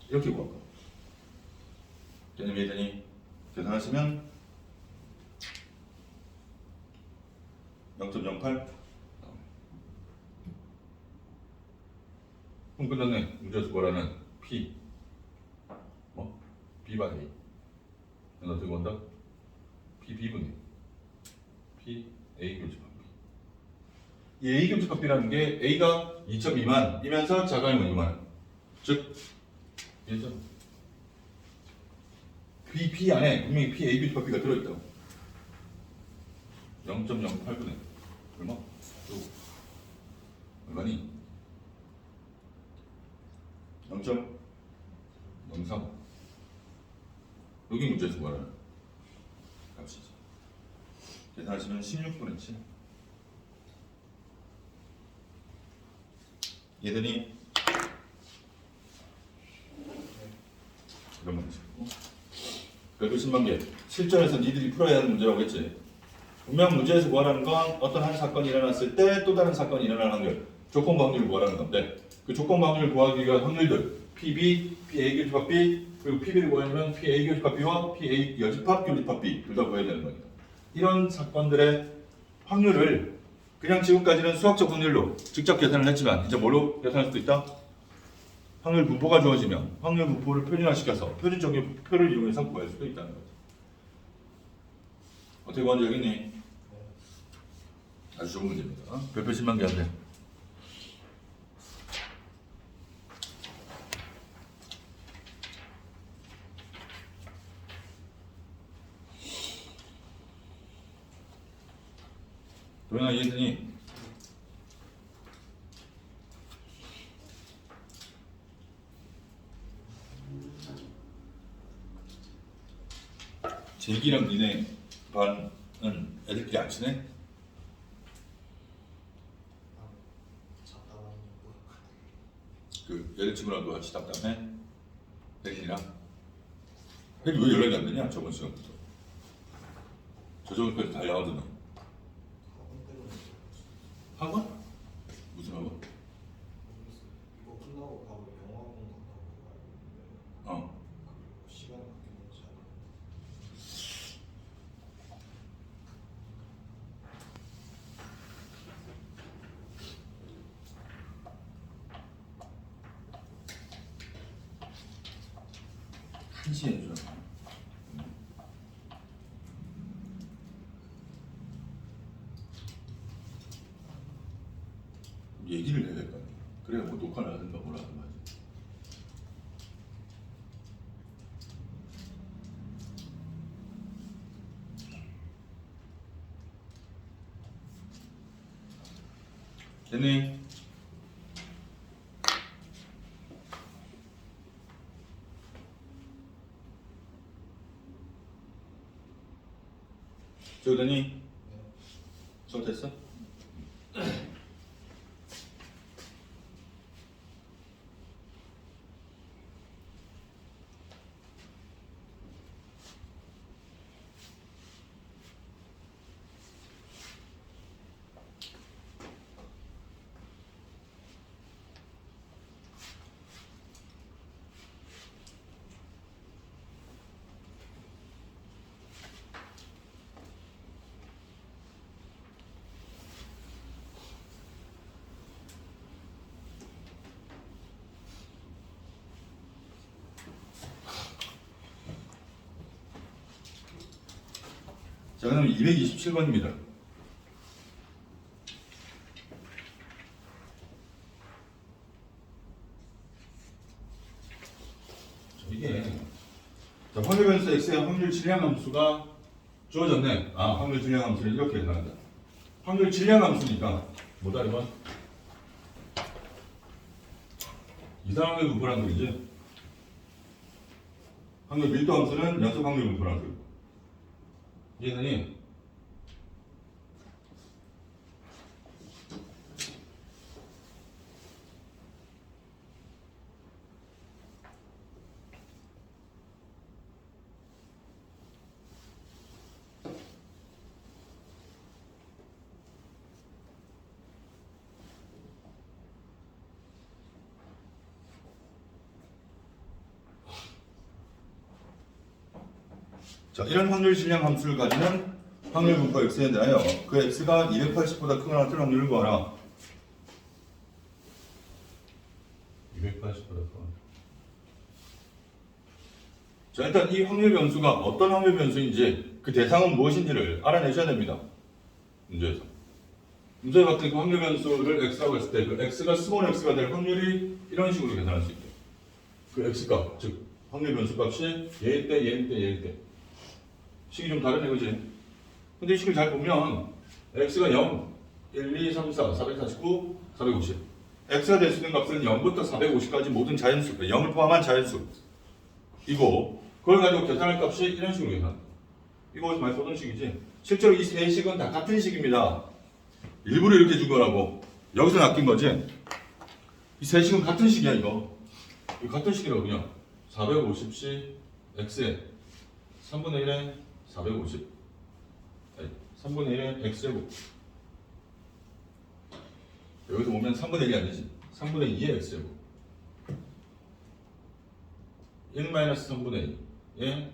[SPEAKER 1] 이렇게 구할 거야. 개념 이해되니? 계산하시면 0.08 그럼 끝났네. 문제에서 뭐라는 P B바 A 이건 어떻게 본다? P B분의 P A 교집합 B 이 A 교집합 B라는 게 A가 2000 미만이면서 자가용을 이용하는 즉 이해죠? P 안에 분명히 P A 교집합 B가 들어있다고 0.08분의 얼마? 얼마니? 0.03 여기 문제에서 말하는 값이지. 계산하시면 16분의 7 얘들이 이런 문제고 별표 10만 개. 실전에서 니들이 풀어야 하는 문제라고 했지. 분명 문제에서 구하라는 건 어떤 한 사건이 일어났을 때 또 다른 사건이 일어날 확률, 조건부 확률을 구하라는 건데 그 조건부 확률을 구하기 위한 확률들 PB, PA 교집합 B 그리고 PB를 구하려면 PA 교집합 B와 PA 여집합 교집합 B 둘 다 구해야 되는 겁니다. 이런 사건들의 확률을 그냥 지금까지는 수학적 확률로 직접 계산을 했지만 이제 뭘로 계산할 수도 있다? 확률 분포가 주어지면 확률 분포를 표준화시켜서 표준적인 표를 이용해서 구할 수도 있다는 거죠. 어떻게 구하는지 알겠니? 아주 좋은 문제입니다. 별표 10만 개 안 돼. 도현아 이해했니? 재기랑 니네 반은 애들끼리 안 친해?
[SPEAKER 2] 잡다가는 뭐
[SPEAKER 1] 그 여자친구랑도 같이 답답해? 혜린이랑? 혜린 왜 연락이 안 되냐? 저번 시간부터 저저번까지 달려가더니
[SPEAKER 2] 학원 때문에
[SPEAKER 1] 학원? 무슨 학원?
[SPEAKER 2] 모르겠어요. 이거 끝나고 바로 영화학원 간다고 알고 있는데
[SPEAKER 1] 어.
[SPEAKER 2] 그 시간 바뀌는지 잘 모르겠어요.
[SPEAKER 1] 한 시에 줘. 얘기를 해야 될 거 아니야. 그래야 뭐 녹화를 하든가 뭐라 하든가 하지. 됐니? 저거더니 수업 됐어? 자, 그럼 227번입니다. 이게 자, 확률 변수 x의 확률 질량 함수가 주어졌네. 아, 확률 질량 함수는 이렇게 나간다. 확률 질량 함수니까 뭐다 이건? 이상확률 분포라는 소리지. 확률 밀도 함수는 연속 확률 분포라는 소리. 이해되니? 자, 이런 확률 질량 함수를 가지는 확률 분포 x에 대하여 그 x가 280보다 크거나 같은 확률을 구하라. 280보다 크거나. 자, 일단 이 확률 변수가 어떤 확률 변수인지 그 대상은 무엇인지를 알아내셔야 됩니다. 문제에서. 문제에 봤더니 그 확률 변수를 x라고 했을 때 그 x가 스몰 x가 될 확률이 이런 식으로 계산할 수 있대. 그 x값, 즉 확률 변수 값이 얘일 때, 얘일 때, 얘일 때. 식이 좀 다르네, 그지? 근데 이 식을 잘 보면 x가 0, 1, 2, 3, 4, 449, 450. x가 될 수 있는 값은 0부터 450까지 모든 자연수, 0을 포함한 자연수. 이거 그걸 가지고 계산할 값이 이런 식으로 계산. 이거 어디서 많이 보던 식이지? 실제로 이 세 식은 다 같은 식입니다. 일부러 이렇게 준 거라고. 여기서 낚인 거지? 이 세 식은 같은 식이야, 이거. 이거 같은 식이라고 그냥. 450씩 x에 3분의 1에 450 3분의 1에 x제곱 여기서 보면 3분의 1이 아니지 3분의 2의 x제곱 1 마이너스 3분의 2에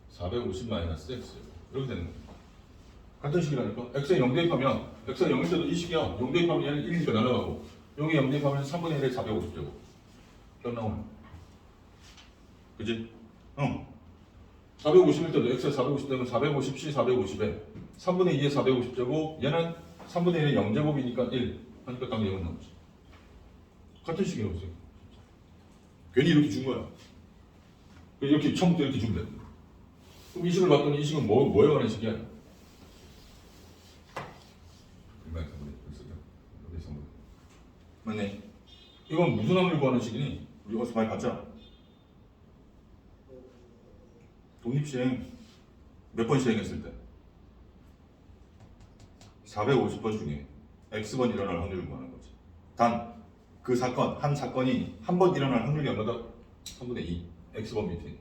[SPEAKER 1] 450 마이너스 x제곱 이렇게 되는 거야. 같은 식이라니까 x에 0 대입하면 x가 0일 때도 이 식이야 0 대입하면 얘는 1이니까 날아가고 여기 0 대입하면 3분의 1에 450제곱 딱 나오네 그지? 응 450일 때도 x에 450 되면 450c 450에 3분의 2에 450제곱 얘는 3분의 1에 0제곱이니까 1 하니까 딱 0은 나오지 같은 식이라고 써 괜히 이렇게 준 거야 이렇게 처음부터 이렇게 주면 돼 그럼 이 식을 봤더니 이 식은 뭐에 관한 식이야? 맞네. 이건 무슨 확률 구하는 식이니? 우리 어디서 많이 봤잖아. 독립시행 몇 번 시행했을 때? 450번 중에 X번 일어날 확률을 구하는 거지. 단 그 사건, 한 사건이 한 번 일어날 확률이 얼마다? 3분의 2 X번 밑에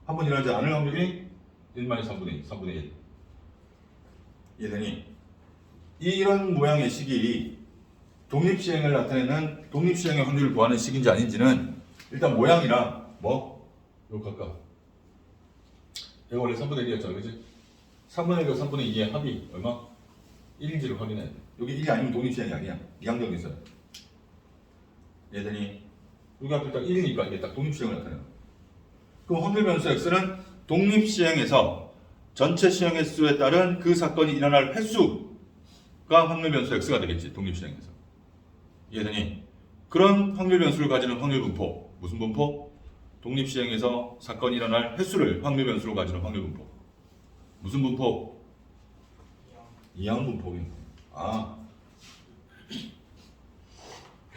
[SPEAKER 1] 한 번 일어나지 않을 확률이 1-3분의 2, 3분의 1 이해되니? 이런 모양의 식이 독립시행을 나타내는 독립시행의 확률을 구하는 식인지 아닌지는 일단 모양이랑 요거 갈까? 얘가 원래 3분의 1이었잖아 그치? 3분의 1과 3분의 2의 합이 얼마? 1인지를 확인해야 돼 여기 1이 아니면 독립시행이 아니야 이항정이 있어요 얘들이 여기 앞에 딱 1이니까 이게 딱 독립시행을 나타내요 그럼 확률 변수 x는 독립시행에서 전체 시행 횟수에 따른 그 사건이 일어날 횟수가 확률 변수 x가 되겠지 독립시행에서 이해되니? 그런 확률 변수를 가지는 확률 분포 무슨 분포? 독립시행에서 사건이 일어날 횟수를 확률 변수로 가지는 확률 분포 무슨 분포? 이항 분포인 아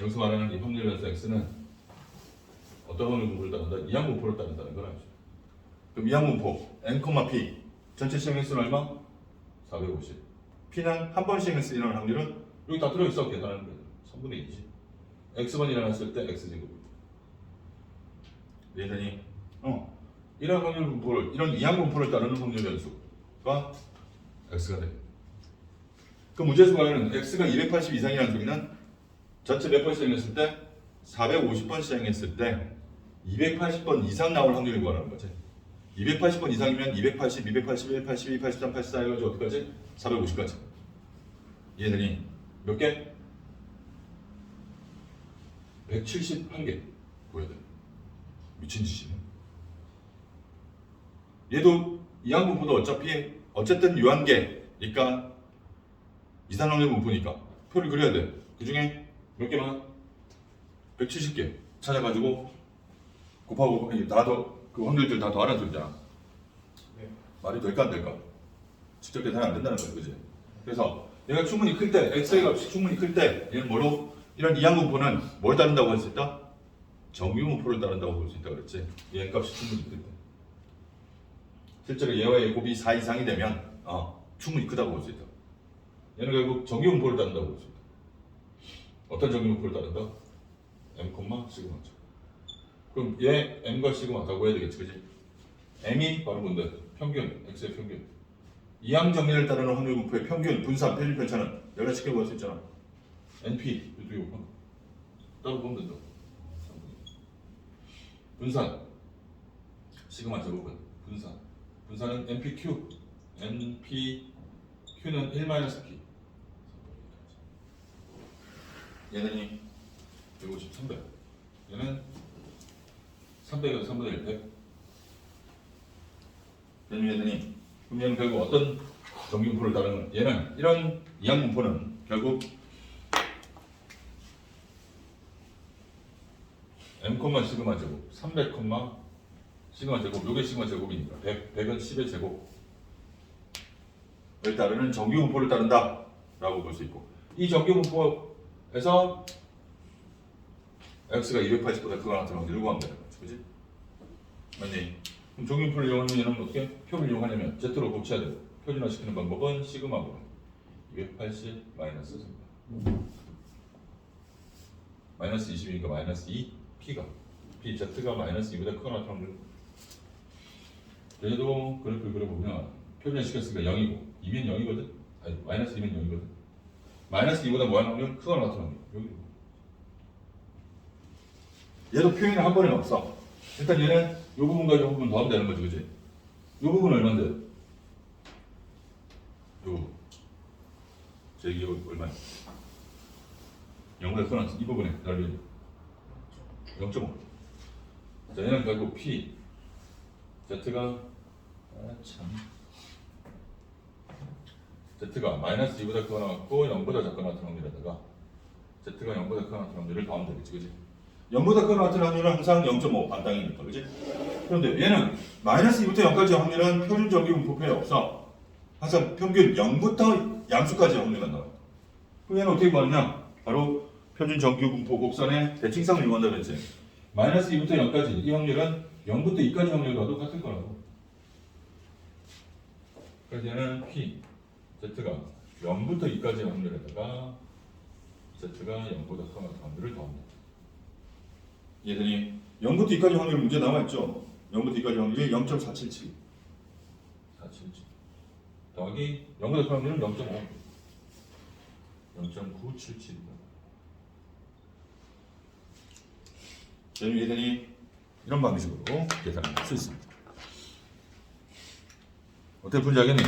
[SPEAKER 1] 여기서 말하는 이 확률 변수 x는 어떤 확률 분포를 따른다? 이항 분포를 따른다는 걸 알죠 그럼 이항 분포 n, p 전체 시행 횟수는 얼마? 450 p는 한 번 시행해서 일어날 확률은 여기 다 들어있어 계산하는 거예요 3분의 2지. x번 일어났을 때 x제곱. 이해되니? 이런 확률 분포를, 이런 이항 분포를 따르는 확률 변수가 x가 돼. 그 문제에서 말하는 x가 280 이상이라는 소리는 전체 몇 번 시행했을 때? 450번 시행했을 때 280번 이상 나올 확률을 구하는 거지. 280번 이상이면 280, 281, 82, 83, 84 해가지고 어디까지? 450까지. 이해되니? 몇 개? 171개 보여야 돼. 미친 짓이네. 얘도 이항 분포도 어쨌든 유한계니까 이산 확률 분포니까 표를 그려야 돼. 그 중에 몇 개만? 170개 찾아가지고 곱하고 나도 그 확률들 다 더하라는 소리잖아.
[SPEAKER 2] 네.
[SPEAKER 1] 말이 될까 안 될까? 직접 계산이 안 된다는 거야, 그지? 그래서 얘가 충분히 클 때, x의 값이 충분히 클 때 얘는 뭐로? 이런 이항 분포는 뭘 따른다고 할 수 있다? 정규 분포를 따른다고 볼 수 있다 그랬지? 얘 값이 충분히 클 때. 실제로 얘와 얘 곱이 4 이상이 되면 충분히 크다고 볼 수 있다. 얘는 결국 정규 분포를 따른다고 볼 수 있다. 어떤 정규 분포를 따른다? m, 시그마죠. 그럼 얘 m과 시그마 다 구해야 되겠지, 그지? m이 바로 뭔데? 평균, x의 평균. 이항 정리를 따르는 확률 분포의 평균, 분산, 편입 편차는 연락시켜 볼 수 있잖아. NP, 이거 따로 보면 된다. 분산, 시그마 제곱은 분산. 분산은 NPQ, NPQ는 1-P. 얘는 150, 300. 얘는 300에서 3분의 1, 100. 얘는 그럼 얘는 결국 어떤 정규분포를 따르는 얘는 이런 이항 분포는 결국 m, 시그마 제곱 300, 시그마 제곱 요게 시그마 제곱이니까 100은 10의 제곱을 따르는 정규 분포를 따른다 라고 볼 수 있고 이 정규 분포에서 x가 280보다 크거나 같은 확률을 구하면 되는 거지 그치? 맞니? 그럼 정규 분포를 이용하면 얘는 어떻게? 표를 이용하려면 z로 곱쳐야 되고 표준화시키는 방법은 시그마분 280 마이너스 3 마이너스 20이니까 마이너스 2 P가 Pz가 마이너스 2보다 크거나 같은 확률 얘도 그래프를 그려보면 표준시켰으니까 0이고 2면 0이거든? 아니 마이너스 2면 0이거든? 마이너스 2보다 뭐하는 확률? 크거나 같은 확률 여기 얘도 표현을 한 번에 없어. 일단 얘는 이 부분과 이 부분 더하면 되는 거지, 그지? 이 부분은 얼마인데? 요 제기 얼마야? 0보다 크거나 이 부분에 달리 0.5. 자, 얘는 결국 P Z가 Z가 마이너스 2보다 크거나 같고 0보다 작거나 같은 확률에다가 Z가 0보다 크거나 같은 확률을 더하면 되겠지, 그지? 0보다 크거나 같은 확률은 항상 0.5 반당이니까, 그지? 그런데 얘는 마이너스 2부터 0까지 확률은 표준 정기 분포표에 없어. 항상 평균 0부터 양수까지 확률가 나와요. 그럼 얘는 어떻게 구하느냐? 바로 표준 정규 분포 곡선의 대칭성을 이용한다고 했지. 마이너스 2부터 0까지 이 확률은 0부터 2까지 확률과도 같을 거라고. 그래서 얘는 P, Z가 0부터 2까지 확률에다가 Z가 0보다 크거나 같은 확률을 더합니다. 얘들이 0부터 2까지 확률 문제 나와있죠? 0부터 2까지 확률이 0.477 더하기 0보다 큰 확률은 0.5 0.977입니다. 얘들이 이런 방식으로 계산할 수 있습니다. 어떻게 풀지 알겠니?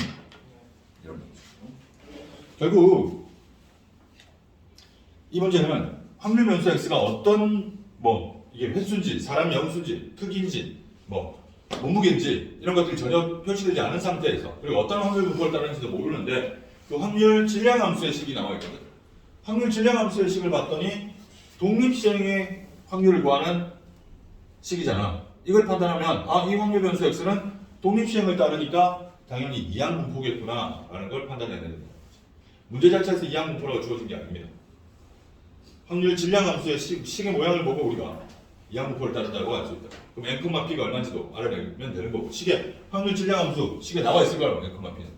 [SPEAKER 1] 이런 방식으로. 결국 이 문제는 확률 변수 x가 어떤 이게 횟수인지 사람이 영수인지 크기인지 몸무게인지 이런 것들이 전혀 표시되지 않은 상태에서 그리고 어떤 확률 분포를 따르는지도 모르는데 그 확률 질량 함수의 식이 나와 있거든. 확률 질량 함수의 식을 봤더니 독립시행의 확률을 구하는 식이잖아. 이걸 판단하면 이 확률 변수 x는 독립시행을 따르니까 당연히 이항분포겠구나 라는 걸 판단해야 됩니다. 문제 자체에서 이항분포라고 주어진 게 아닙니다. 확률 질량 함수의 식의 모양을 보고 우리가 이항분포를 따른다고 할 수 있다. 그럼 n, p가 얼마인지도 알아내면 되는 거고 식에 확률 질량 함수 식에 나와 있을 거라고 n, p는.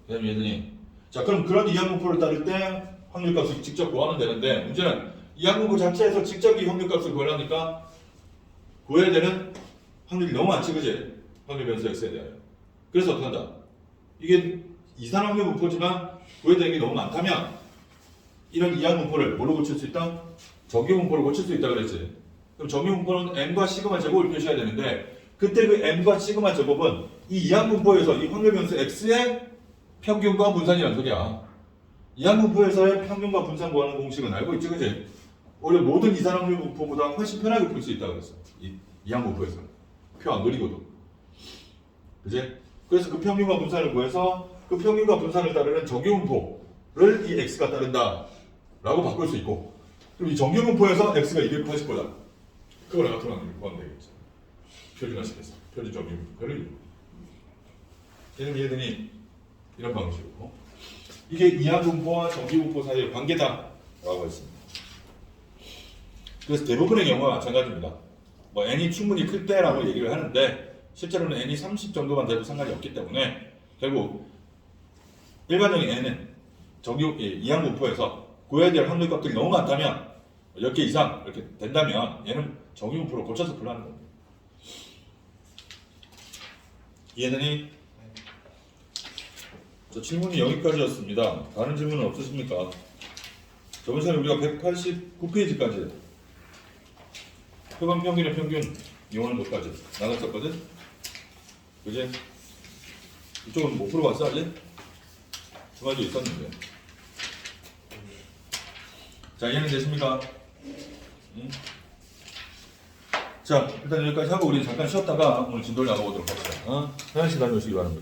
[SPEAKER 1] 그다음에 얘들이 자 그럼 그런 이항분포를 따를 때 확률값을 직접 구하면 되는데 문제는 이항분포 자체에서 직접 이 확률값을 구하려니까 구해야 되는 확률이 너무 많지, 그지? 확률 변수 x에 대하여. 그래서 어떻게 한다? 이게 이산확률 분포지만 구해야 되는 게 너무 많다면 이런 이항분포를 뭘로 고칠 수 있다? 정규분포로 고칠 수 있다 그랬지. 그럼 정규분포는 n과 시그마 제곱을 표시해야 되는데 그때 그 n과 시그마 제곱은 이 이항분포에서 이 확률 변수 x의 평균과 분산이라는 소리야. 이항분포에서의 평균과 분산 구하는 공식은 알고 있지, 그지? 오히려 모든 이산확률 분포보다 훨씬 편하게 풀 수 있다 그랬어. 이항분포에서는 표 안 그리고도, 그지? 그래서 그 평균과 분산을 구해서 그 평균과 분산을 따르는 정규분포를 이 x가 따른다 라고 바꿀 수 있고, 그럼 이 정규분포에서 x가 280보다 그거랑 같은 확률을 구하면 되겠죠. 표준화시켜서 표준 정규분포를 얘들이 이런 방식으로 이게 이항분포와 정규분포 사이의 관계다 라고 했습니다. 그래서 대부분의 경우가 마찬가지입니다. n이 충분히 클 때라고 얘기를 하는데 실제로는 n이 30 정도만 돼도 상관이 없기 때문에 결국 일반적인 n은 이항분포에서 구해야 될 확률값들이 너무 많다면 10개 이상 이렇게 된다면 얘는 정규분포로 고쳐서 불러하는 겁니다. 얘는 저 질문이 여기까지였습니다. 다른 질문은 없으십니까? 저번 시간에 우리가 189페이지까지 표본 평균의 평균 이용하는 것까지 나갔었거든? 그지? 이쪽은 못 풀어봤어 아직? 두 가지 있었는데. 자, 이해는 되십니까? 응? 자, 일단 여기까지 하고 우리 잠깐 쉬었다가 오늘 진도를 나가보도록 합시다. 화장실 다녀오시기 바랍니다.